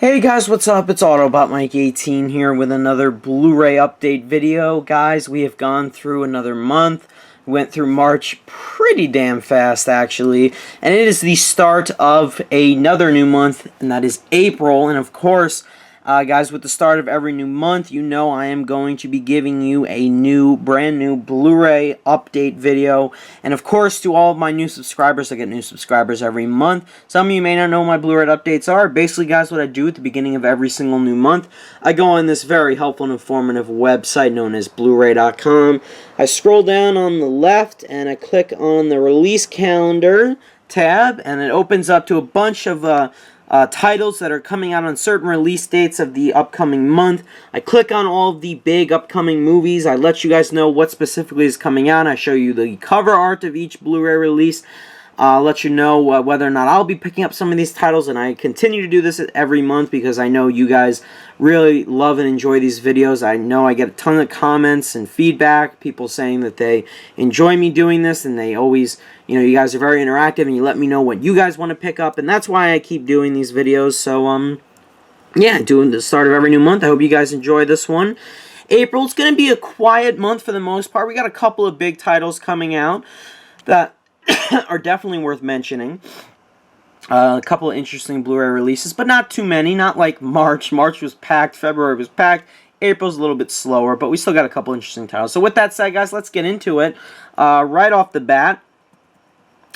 Hey guys, what's up? It's Autobot Mike 18 here with another Blu-ray update video. Guys, we have gone through another month. We went through March pretty damn fast, actually. And it is the start of another new month, and that is April. And of course, guys, with the start of every new month, you know I am going to be giving you a brand new Blu-ray update video. And of course, to all of my new subscribers, I get new subscribers every month. Some of you may not know what my Blu-ray updates are. Basically, guys, what I do at the beginning of every single new month, I go on this very helpful and informative website known as Blu-Ray.com. I scroll down on the left, and I click on the release calendar tab, and it opens up to a bunch of titles that are coming out on certain release dates of the upcoming month. I click on all of the big upcoming movies. I let you guys know what specifically is coming out. I show you the cover art of each Blu-ray release. I'll let you know whether or not I'll be picking up some of these titles, and I continue to do this every month because I know you guys really love and enjoy these videos. I know I get a ton of comments and feedback, people saying that they enjoy me doing this, and they always, you know, you guys are very interactive, and you let me know what you guys want to pick up, and that's why I keep doing these videos. So, yeah, doing the start of every new month. I hope you guys enjoy this one. April's going to be a quiet month for the most part. We got a couple of big titles coming out that are definitely worth mentioning. A couple of interesting Blu-ray releases, but not too many. Not like March. March was packed. February was packed. April's a little bit slower, but we still got a couple interesting titles. So with that said, guys, let's get into it. Right off the bat.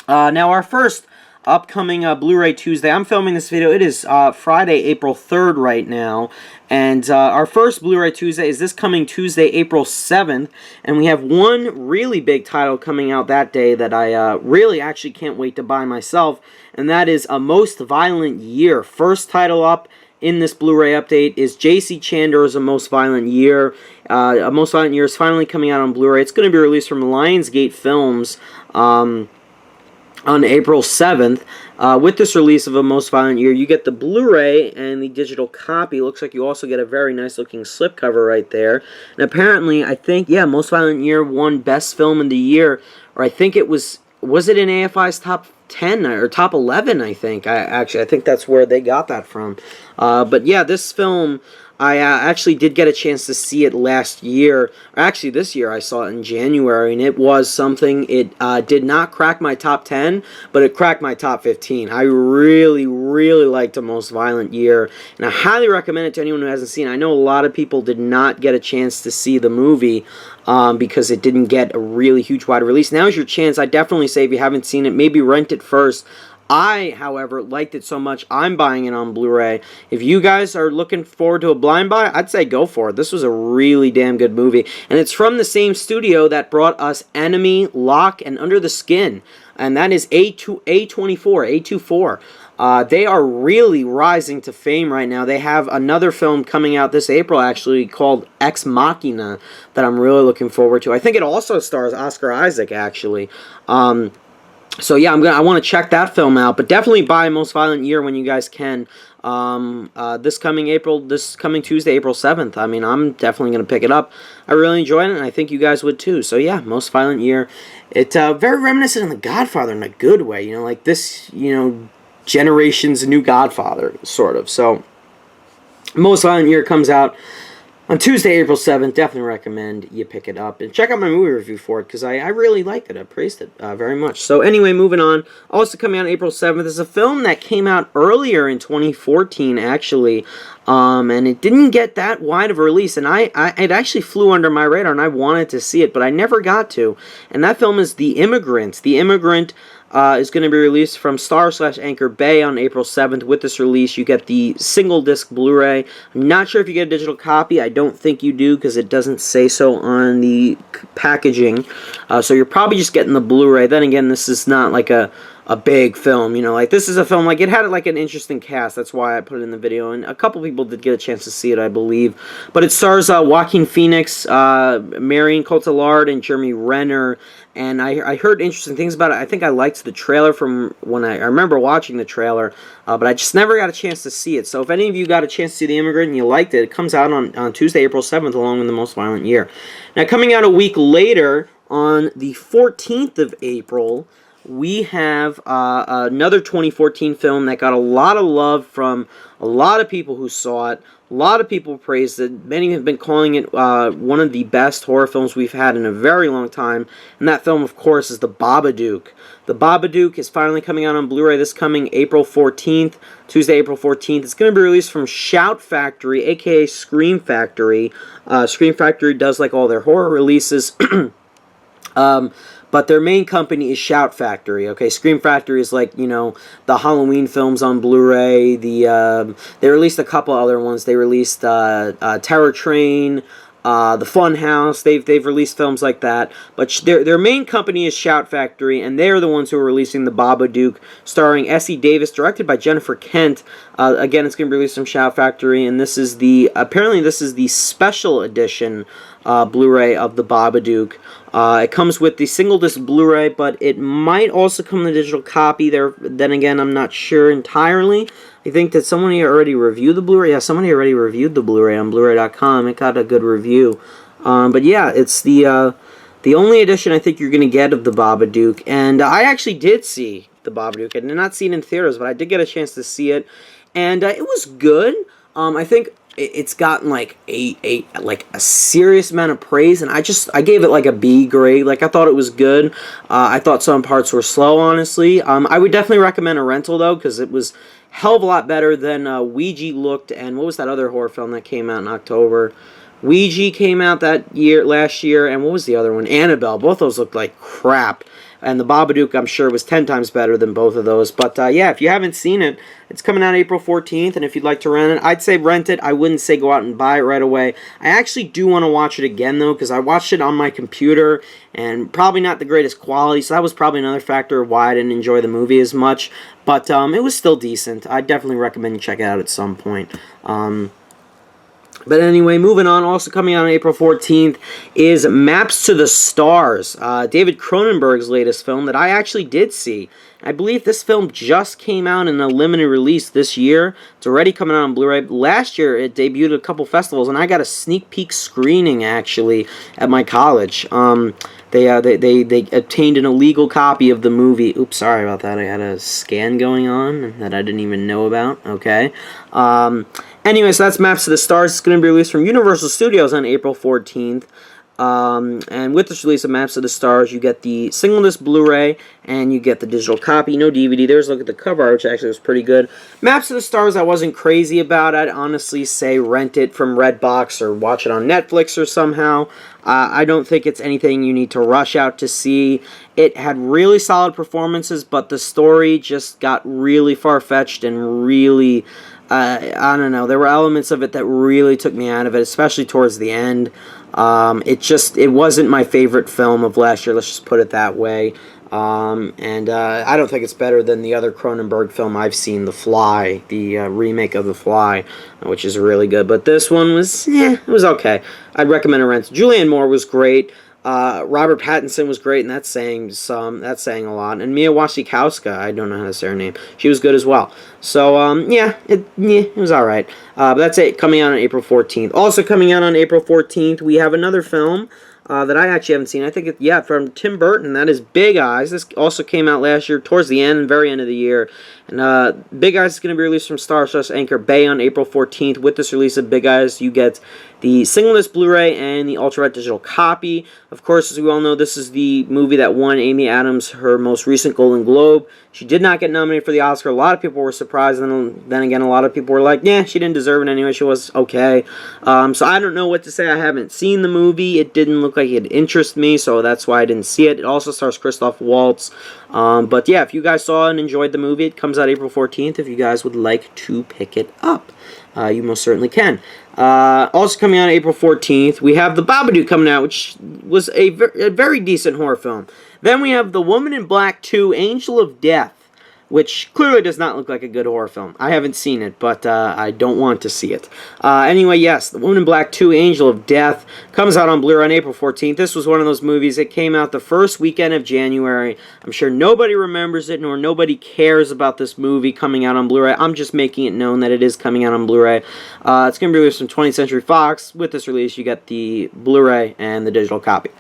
Now, our first upcoming Blu-ray Tuesday. I'm filming this video. It is Friday, April 3rd right now. And our first Blu-ray Tuesday is this coming Tuesday, April 7th. And we have one really big title coming out that day that I really actually can't wait to buy myself. And that is A Most Violent Year. First title up in this Blu-ray update is J.C. Chandor's A Most Violent Year. A Most Violent Year is finally coming out on Blu-ray. It's going to be released from Lionsgate Films on April 7th. With this release of A Most Violent Year, you get the Blu-ray and the digital copy. Looks like you also get a very nice looking slipcover right there. And apparently, I think, yeah, Most Violent Year won Best Film of the Year, or I think it was it in AFI's top 10 or top 11, I think. I think that's where they got that from. But yeah, this film, I actually did get a chance to see it last year. Actually, this year I saw it in January, and it was something. It did not crack my top 10, but it cracked my top 15. I really, really liked A Most Violent Year, and I highly recommend it to anyone who hasn't seen it. I know a lot of people did not get a chance to see the movie because it didn't get a really huge wide release. Now's your chance. I definitely say if you haven't seen it, maybe rent it first. I, however, liked it so much, I'm buying it on Blu-ray. If you guys are looking forward to a blind buy, I'd say go for it. This was a really damn good movie. And it's from the same studio that brought us Enemy, Lock, and Under the Skin. And that is A24. They are really rising to fame right now. They have another film coming out this April, actually, called Ex Machina, that I'm really looking forward to. I think it also stars Oscar Isaac, actually. So yeah, I want to check that film out, but definitely buy Most Violent Year when you guys can. This coming Tuesday, April 7th. I mean, I'm definitely going to pick it up. I really enjoyed it, and I think you guys would too. So yeah, Most Violent Year. It's very reminiscent of The Godfather in a good way. You know, like this, you know, generation's new Godfather, sort of. So Most Violent Year comes out on Tuesday, April 7th. Definitely recommend you pick it up. And check out my movie review for it, because I really liked it. I praised it very much. So anyway, moving on. Also coming out on April 7th is a film that came out earlier in 2014, actually. And it didn't get that wide of a release. And it actually flew under my radar, and I wanted to see it, but I never got to. And that film is The Immigrant. The Immigrant is going to be released from Star/Anchor Bay on April 7th. With this release, you get the single disc Blu-ray. I'm not sure if you get a digital copy. I don't think you do, because it doesn't say so on the packaging. So you're probably just getting the Blu-ray. Then again, this is not like a big film, you know, like this is a film, like it had like an interesting cast, that's why I put it in the video, and a couple people did get a chance to see it, I believe, but it stars Joaquin Phoenix, Marion Cotillard, and Jeremy Renner, and I heard interesting things about it. I think I liked the trailer from when I remember watching the trailer, but I just never got a chance to see it. So if any of you got a chance to see The Immigrant and you liked it, it comes out on Tuesday, April 7th, along with The Most Violent Year. Now, coming out a week later, on the 14th of April, we have another 2014 film that got a lot of love from a lot of people who saw it. A lot of people praised it. Many have been calling it one of the best horror films we've had in a very long time. And that film, of course, is The Babadook. The Babadook is finally coming out on Blu-ray this coming April 14th, Tuesday, April 14th. It's going to be released from Shout Factory, aka Scream Factory. Scream Factory does like all their horror releases. But their main company is Shout Factory. Okay, Scream Factory is like, you know, the Halloween films on Blu-ray. They released a couple other ones. They released Terror Train, the Funhouse. They've released films like that. But their main company is Shout Factory, and they're the ones who are releasing The Babadook, starring Essie Davis, directed by Jennifer Kent. Again, it's going to be released from Shout Factory, and this is apparently this is the special edition Blu-ray of The Babadook. It comes with the single disc Blu-ray, but it might also come in the digital copy. Then again, I'm not sure entirely. I think that somebody already reviewed the Blu-ray. Yeah, somebody already reviewed the Blu-ray on Blu-ray.com. It got a good review. But yeah, it's the only edition I think you're going to get of The Babadook. And I actually did see The Babadook. I did not see it in theaters, but I did get a chance to see it. And it was good. I think it's gotten like a serious amount of praise, and I gave it like a B grade. Like, I thought it was good. I thought some parts were slow, honestly. I would definitely recommend a rental though, because it was a hell of a lot better than Ouija looked. And what was that other horror film that came out in October? Ouija came out last year, and what was the other one? Annabelle. Both those looked like crap. And The Babadook, I'm sure, was 10 times better than both of those. But, yeah, if you haven't seen it, it's coming out April 14th, and if you'd like to rent it, I'd say rent it. I wouldn't say go out and buy it right away. I actually do want to watch it again, though, because I watched it on my computer, and probably not the greatest quality, so that was probably another factor of why I didn't enjoy the movie as much. But it was still decent. I'd definitely recommend you check it out at some point. But anyway, moving on, also coming out on April 14th is Maps to the Stars, David Cronenberg's latest film that I actually did see. I believe this film just came out in a limited release this year. It's already coming out on Blu-ray. Last year, it debuted at a couple festivals, and I got a sneak peek screening, actually, at my college. They obtained an illegal copy of the movie. Oops, sorry about that. I had a scan going on that I didn't even know about. Okay. Anyway, so that's Maps to the Stars. It's going to be released from Universal Studios on April 14th. And with this release of Maps to the Stars, you get the single disc Blu-ray, and you get the digital copy, no DVD. There's a look at the cover art, which actually was pretty good. Maps to the Stars, I wasn't crazy about. I'd honestly say rent it from Redbox or watch it on Netflix or somehow. I don't think it's anything you need to rush out to see. It had really solid performances, but the story just got really far-fetched and really... I don't know, there were elements of it that really took me out of it, especially towards the end. It wasn't my favorite film of last year, let's just put it that way. I don't think it's better than the other Cronenberg film I've seen, The Fly, the remake of The Fly, which is really good. But this one was, it was okay. I'd recommend a rent. Julianne Moore was great. Robert Pattinson was great, and that's saying a lot. And Mia Wasikowska, I don't know how to say her name, she was good as well. So, it was alright. But that's it, coming out on April 14th. Also coming out on April 14th, we have another film that I actually haven't seen. I think, from Tim Burton. That is Big Eyes. This also came out last year, towards the very end of the year. And Big Eyes is going to be released from Star Plus Anchor Bay on April 14th. With this release of Big Eyes, you get the single disc Blu-ray and the Ultra Red digital copy. Of course, as we all know, this is the movie that won Amy Adams her most recent Golden Globe. She did not get nominated for the Oscar. A lot of people were surprised, and then again, a lot of people were like, yeah, she didn't deserve it anyway. She was okay. So I don't know what to say. I haven't seen the movie. It didn't look like it interested me, so that's why I didn't see it. It also stars Christoph Waltz. But yeah, if you guys saw and enjoyed the movie, it comes out April 14th. If you guys would like to pick it up, you most certainly can. Also coming out April 14th, we have The Babadook coming out, which was a very decent horror film. Then we have The Woman in Black 2, Angel of Death, which clearly does not look like a good horror film. I haven't seen it, but I don't want to see it. Anyway, yes, The Woman in Black 2, Angel of Death, comes out on Blu-ray on April 14th. This was one of those movies that came out the first weekend of January. I'm sure nobody remembers it, nor nobody cares about this movie coming out on Blu-ray. I'm just making it known that it is coming out on Blu-ray. It's going to be released from 20th Century Fox. With this release, you get the Blu-ray and the digital copy.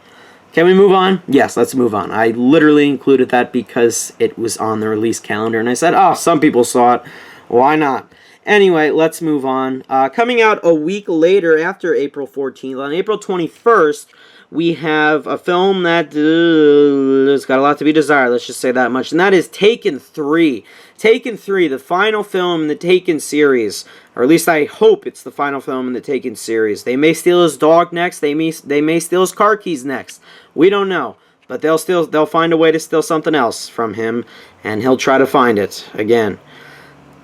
Can we move on? Yes, let's move on. I literally included that because it was on the release calendar, and I said, oh, some people saw it. Why not? Anyway, let's move on. Coming out a week later, after April 14th, on April 21st, we have a film that has got a lot to be desired, let's just say that much, and that is Taken 3. Taken 3, the final film in the Taken series, or at least I hope it's the final film in the Taken series. They may steal his dog next, they may steal his car keys next. We don't know, but they'll find a way to steal something else from him, and he'll try to find it again.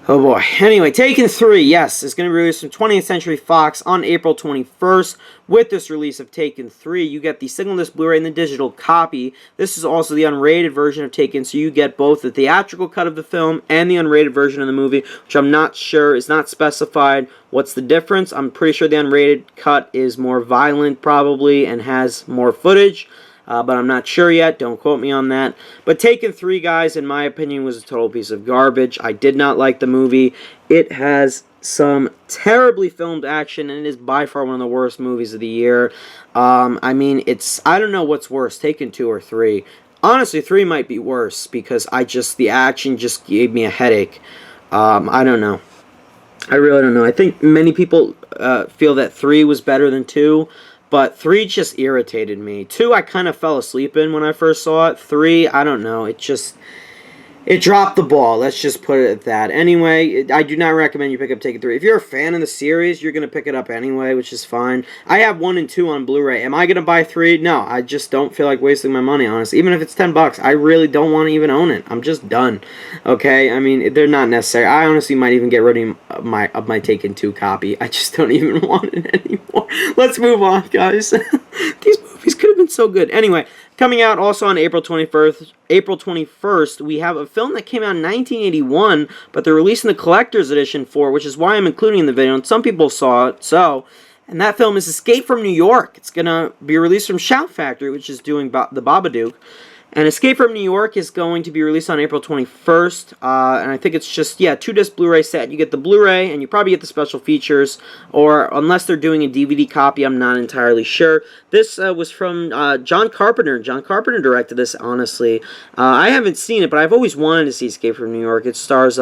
Oh boy. Anyway, Taken 3, yes, is going to be released from 20th Century Fox on April 21st. With this release of Taken 3, you get the single disc Blu-ray and the digital copy. This is also the unrated version of Taken, so you get both the theatrical cut of the film and the unrated version of the movie, which I'm not sure is not specified. What's the difference? I'm pretty sure the unrated cut is more violent, probably, and has more footage. But I'm not sure yet. Don't quote me on that. But Taken 3, guys, in my opinion, was a total piece of garbage. I did not like the movie. It has some terribly filmed action, and it is by far one of the worst movies of the year. I mean, I don't know what's worse, Taken 2 or 3. Honestly, 3 might be worse, because the action just gave me a headache. I don't know. I really don't know. I think many people feel that 3 was better than 2. But 3 just irritated me. 2, I kind of fell asleep in when I first saw it. 3, I don't know. It dropped the ball. Let's just put it at that. Anyway, I do not recommend you pick up Taken 3. If you're a fan of the series, you're going to pick it up anyway, which is fine. I have 1 and 2 on Blu-ray. Am I going to buy 3? No, I just don't feel like wasting my money, honestly. Even if it's $10, I really don't want to even own it. I'm just done. Okay? I mean, they're not necessary. I honestly might even get rid of my Taken 2 copy. I just don't even want it anymore. Let's move on, guys. These movies could have been so good. Anyway, coming out also on April 21st, we have a film that came out in 1981, but they're releasing the collector's edition for, which is why I'm including in the video, and some people saw it, and that film is Escape from New York. It's going to be released from Shout Factory, which is doing the Babadook. And Escape from New York is going to be released on April 21st, and I think it's just, 2-disc Blu-ray set. You get the Blu-ray, and you probably get the special features, or unless they're doing a DVD copy, I'm not entirely sure. This was from John Carpenter. John Carpenter directed this, honestly. I haven't seen it, but I've always wanted to see Escape from New York. It stars,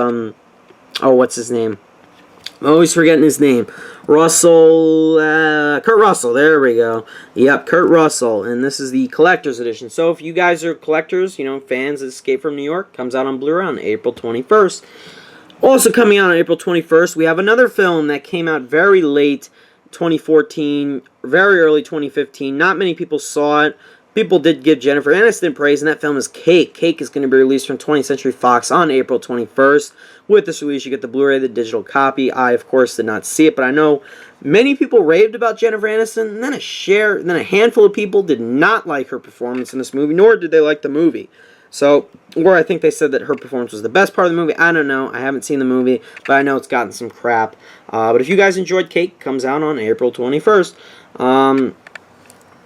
what's his name? I'm always forgetting his name. Kurt Russell, there we go. Yep, Kurt Russell, and this is the collector's edition. So if you guys are collectors, fans of Escape from New York, comes out on Blu-ray on April 21st. Also coming out on April 21st, we have another film that came out very late 2014, very early 2015. Not many people saw it. People did give Jennifer Aniston praise, and that film is Cake. Cake is going to be released from 20th Century Fox on April 21st. With this release, you get the Blu-ray, the digital copy. I, of course, did not see it, but I know many people raved about Jennifer Aniston, and then a handful of people did not like her performance in this movie, nor did they like the movie. Or I think they said that her performance was the best part of the movie. I don't know. I haven't seen the movie, but I know it's gotten some crap. But if you guys enjoyed Cake, it comes out on April 21st.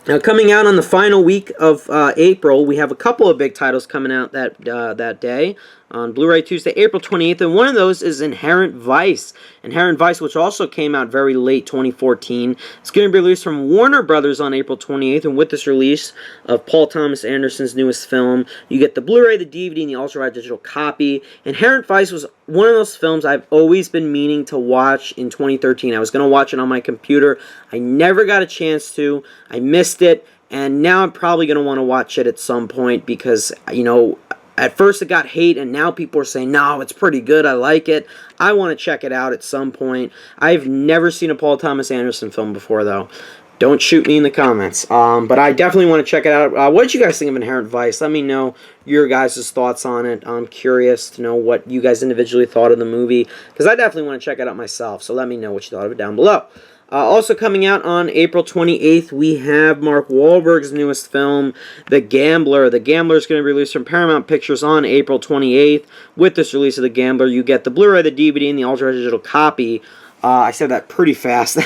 Now, coming out on the final week of April, we have a couple of big titles coming out that day on Blu-ray Tuesday, April 28th, and one of those is Inherent Vice. Inherent Vice, which also came out very late 2014. It's going to be released from Warner Brothers on April 28th, and with this release of Paul Thomas Anderson's newest film, you get the Blu-ray, the DVD, and the ultra-wide digital copy. Inherent Vice was one of those films I've always been meaning to watch in 2013. I was going to watch it on my computer. I never got a chance to. I missed it, and now I'm probably going to want to watch it at some point because, at first it got hate, and now people are saying, no, it's pretty good, I like it. I want to check it out at some point. I've never seen a Paul Thomas Anderson film before, though. Don't shoot me in the comments. But I definitely want to check it out. What did you guys think of Inherent Vice? Let me know your guys' thoughts on it. I'm curious to know what you guys individually thought of the movie, because I definitely want to check it out myself, so let me know what you thought of it down below. Also coming out on April 28th, we have Mark Wahlberg's newest film, The Gambler. The Gambler is going to be released from Paramount Pictures on April 28th. With this release of The Gambler, you get the Blu-ray, the DVD, and the ultra digital copy. I said that pretty fast.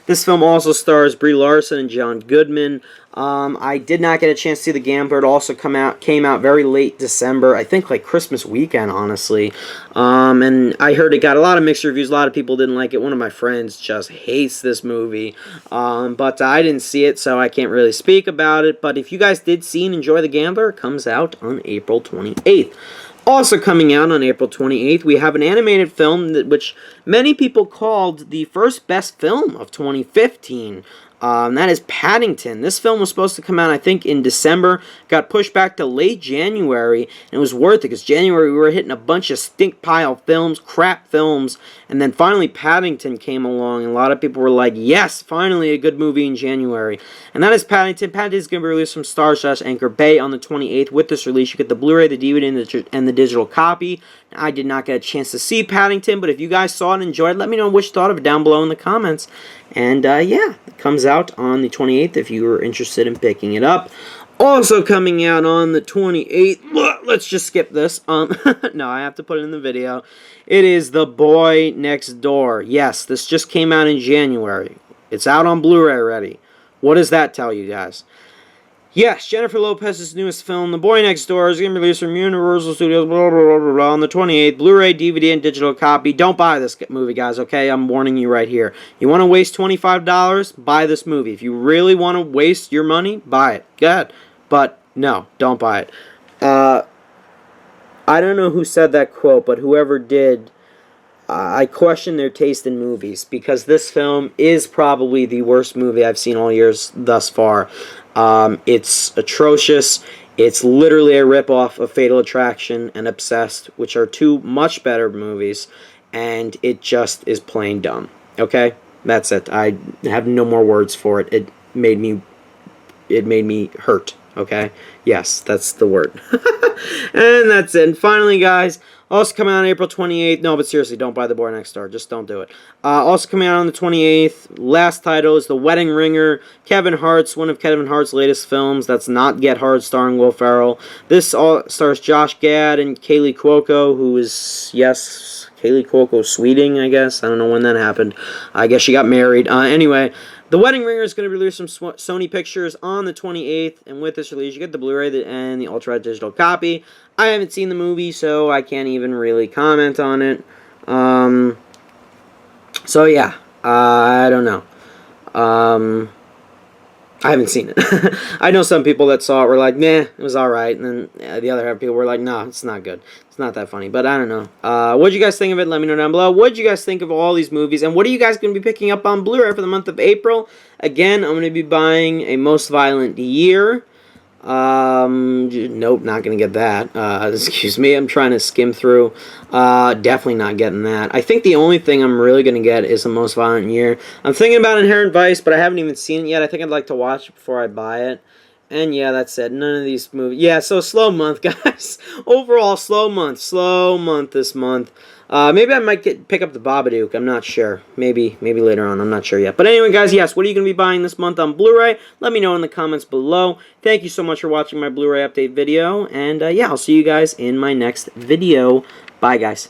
This film also stars Brie Larson and John Goodman. I did not get a chance to see The Gambler. It also came out very late December. I think like Christmas weekend, honestly. And I heard it got a lot of mixed reviews. A lot of people didn't like it. One of my friends just hates this movie. But I didn't see it, so I can't really speak about it. But if you guys did see and enjoy The Gambler, it comes out on April 28th. Also coming out on April 28th, we have an animated film which many people called the first best film of 2015. That is Paddington. This film was supposed to come out, I think, in December. Got pushed back to late January, and it was worth it because January we were hitting a bunch of stink pile films, crap films, and then finally Paddington came along, and a lot of people were like, yes, finally a good movie in January. And that is Paddington. Paddington is going to be released from Star/Anchor Bay on the 28th. With this release, you get the Blu-ray, the DVD, and the digital copy. I did not get a chance to see Paddington, but if you guys saw it and enjoyed it, let me know what you thought of it down below in the comments. And yeah, it comes out on the 28th if you were interested in picking it up. Also coming out on the 28th, let's just skip this. No, I have to put it in the video. It is The Boy Next Door. Yes, this just came out in January. It's out on Blu-ray already. What does that tell you guys? Yes, Jennifer Lopez's newest film, The Boy Next Door, is going to be released from Universal Studios blah, blah, blah, blah, blah, on the 28th. Blu-ray, DVD, and digital copy. Don't buy this movie, guys, okay? I'm warning you right here. You want to waste $25? Buy this movie. If you really want to waste your money, buy it. Go ahead. But, no, don't buy it. I don't know who said that quote, but whoever did, I question their taste in movies, because this film is probably the worst movie I've seen all years thus far. It's atrocious. It's literally a ripoff of Fatal Attraction and Obsessed, which are two much better movies, and it just is plain dumb. Okay? That's it. I have no more words for it. It made me hurt. Okay? Yes, that's the word. And that's it. And finally, guys, also coming out on April 28th. No, but seriously, don't buy The Boy Next Door. Just don't do it. Also coming out on the 28th. Last title is The Wedding Ringer. Kevin Hart's, one of Kevin Hart's latest films. That's not Get Hard, starring Will Ferrell. This all stars Josh Gad and Kaylee Cuoco, who is, yes, Kaylee Cuoco Sweeting, I guess. I don't know when that happened. I guess she got married. Anyway, The Wedding Ringer is going to be released from Sony Pictures on the 28th, and with this release, you get the Blu-ray and the Ultra Digital copy. I haven't seen the movie, so I can't even really comment on it. So yeah, I don't know. I haven't seen it. I know some people that saw it were like, meh, it was alright, and then the other half of people were like, no, it's not good. It's not that funny, but I don't know. What did you guys think of it? Let me know down below. What did you guys think of all these movies, and what are you guys going to be picking up on Blu-ray for the month of April? Again, I'm going to be buying A Most Violent Year. Nope, not gonna get that. Excuse me, I'm trying to skim through. Definitely not getting that. I think the only thing I'm really gonna get is The Most Violent Year. I'm thinking about Inherent Vice, but I haven't even seen it yet. I think I'd like to watch it before I buy it. And yeah, that's it. None of these movies. Yeah, so slow month, guys. Overall, slow month. Slow month this month. Maybe I might pick up the Babadook. I'm not sure. Maybe later on. I'm not sure yet. But anyway, guys, yes, what are you going to be buying this month on Blu-ray? Let me know in the comments below. Thank you so much for watching my Blu-ray update video. And yeah, I'll see you guys in my next video. Bye, guys.